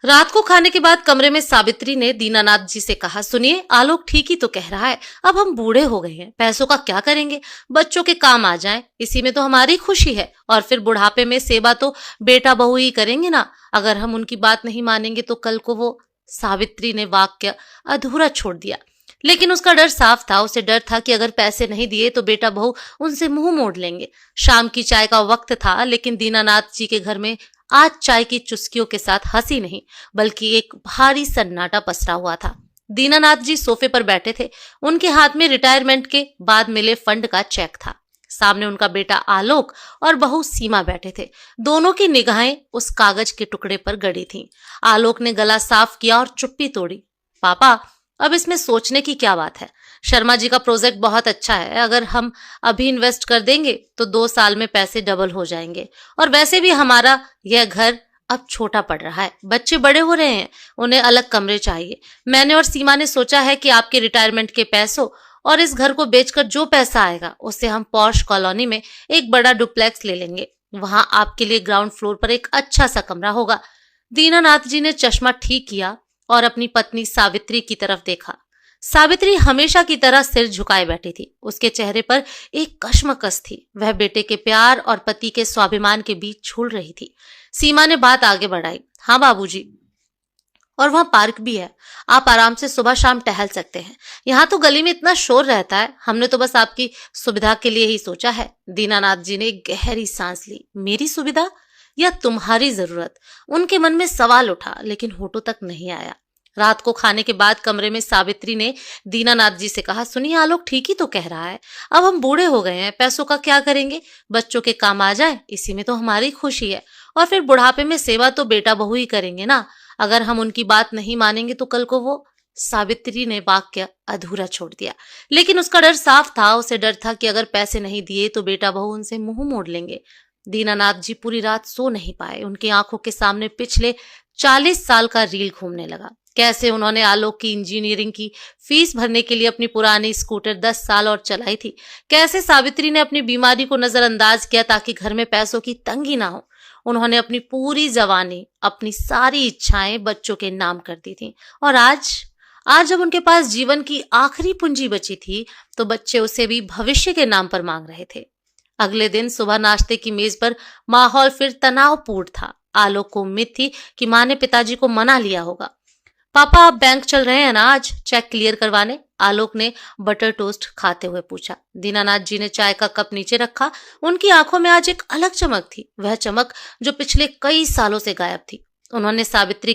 रात को खाने के बाद कमरे में सावित्री ने दीनानाथ जी से कहा, सुनिए, आलोक ठीक ही तो कह रहा है। अब हम बूढ़े हो गए हैं, पैसों का क्या करेंगे? बच्चों के काम आ जाएं, इसी में तो हमारी खुशी है। और फिर बुढ़ापे में सेवा तो बेटा बहू ही करेंगे ना। अगर हम उनकी बात नहीं मानेंगे तो कल को वो। सावित्री ने वाक्य अधूरा छोड़ दिया, लेकिन उसका डर साफ था। उसे डर था कि अगर पैसे नहीं दिए तो बेटा बहू उनसे मुंह मोड़ लेंगे। शाम की चाय का वक्त था, लेकिन दीनानाथ जी के घर में आज चाय की चुस्कियों के साथ हंसी नहीं बल्कि एक भारी सन्नाटा पसरा हुआ था। दीनानाथ जी सोफे पर बैठे थे। उनके हाथ में रिटायरमेंट के बाद मिले फंड का चेक था। सामने उनका बेटा आलोक और बहू सीमा बैठे थे। दोनों की निगाहें उस कागज के टुकड़े पर गड़ी थीं। आलोक ने गला साफ किया और चुप्पी तोड़ी। पापा, अब इसमें सोचने की क्या बात है? शर्मा जी का प्रोजेक्ट बहुत अच्छा है। अगर हम अभी इन्वेस्ट कर देंगे तो 2 साल में पैसे डबल हो जाएंगे। और वैसे भी हमारा यह घर अब छोटा पड़ रहा है, बच्चे बड़े हो रहे हैं, उन्हें अलग कमरे चाहिए। मैंने और सीमा ने सोचा है कि आपके रिटायरमेंट के पैसों और इस घर को बेचकर जो पैसा आएगा उससे हम पॉश कॉलोनी में एक बड़ा डुप्लेक्स ले लेंगे। वहां आपके लिए ग्राउंड फ्लोर पर एक अच्छा सा कमरा होगा। दीनानाथ जी ने चश्मा ठीक किया और अपनी पत्नी सावित्री की तरफ देखा। सावित्री हमेशा की तरह सिर झुकाए बैठी थी। उसके चेहरे पर एक कश्मकश थी। वह बेटे के प्यार और पति के स्वाभिमान के बीच झूल रही थी। सीमा ने बात आगे बढ़ाई, हाँ बाबूजी, और वहां पार्क भी है। आप आराम से सुबह शाम टहल सकते हैं। यहाँ तो गली में इतना शोर रहता है, हमने तो बस आपकी सुविधा के लिए ही सोचा है। दीनानाथ जी ने गहरी सांस ली। मेरी सुविधा या तुम्हारी जरूरत? उनके मन में सवाल उठा, लेकिन होठों तक नहीं आया। रात को खाने के बाद कमरे में सावित्री ने दीनानाथ जी से कहा, सुनिए, आलोक ठीक ही तो कह रहा है। अब हम बूढ़े हो गए हैं, पैसों का क्या करेंगे? बच्चों के काम आ जाए, इसी में तो हमारी खुशी है। और फिर बुढ़ापे में सेवा तो बेटा बहू ही करेंगे ना। अगर हम उनकी बात नहीं मानेंगे तो कल को वो। सावित्री ने वाक्य अधूरा छोड़ दिया, लेकिन उसका डर साफ था। उसे डर था कि अगर पैसे नहीं दिए तो बेटा बहू उनसे मुंह मोड़ लेंगे। दीनानाथ जी पूरी रात सो नहीं पाए। उनकी आंखों के सामने पिछले 40 साल का रील घूमने लगा। कैसे उन्होंने आलोक की इंजीनियरिंग की फीस भरने के लिए अपनी पुरानी स्कूटर 10 साल और चलाई थी। कैसे सावित्री ने अपनी बीमारी को नजरअंदाज किया ताकि घर में पैसों की तंगी ना हो। उन्होंने अपनी पूरी जवानी, अपनी सारी इच्छाएं बच्चों के नाम कर दी थी। और आज जब उनके पास जीवन की आखिरी पूंजी बची थी तो बच्चे उसे भी भविष्य के नाम पर मांग रहे थे। अगले दिन सुबह नाश्ते की मेज पर माहौल फिर तनावपूर्ण था। आलोक को उम्मीद थी कि माँ ने पिताजी को मना लिया होगा। पापा, आप बैंक चल रहे हैं ना आज चेक क्लियर करवाने? आलोक ने बटर टोस्ट खाते हुए पूछा। दीनानाथ जी ने चाय का कप नीचे रखा। उनकी आंखों में आज एक अलग चमक थी, वह चमक जो पिछले कई सालों से गायब थी। उन्होंने सावित्री की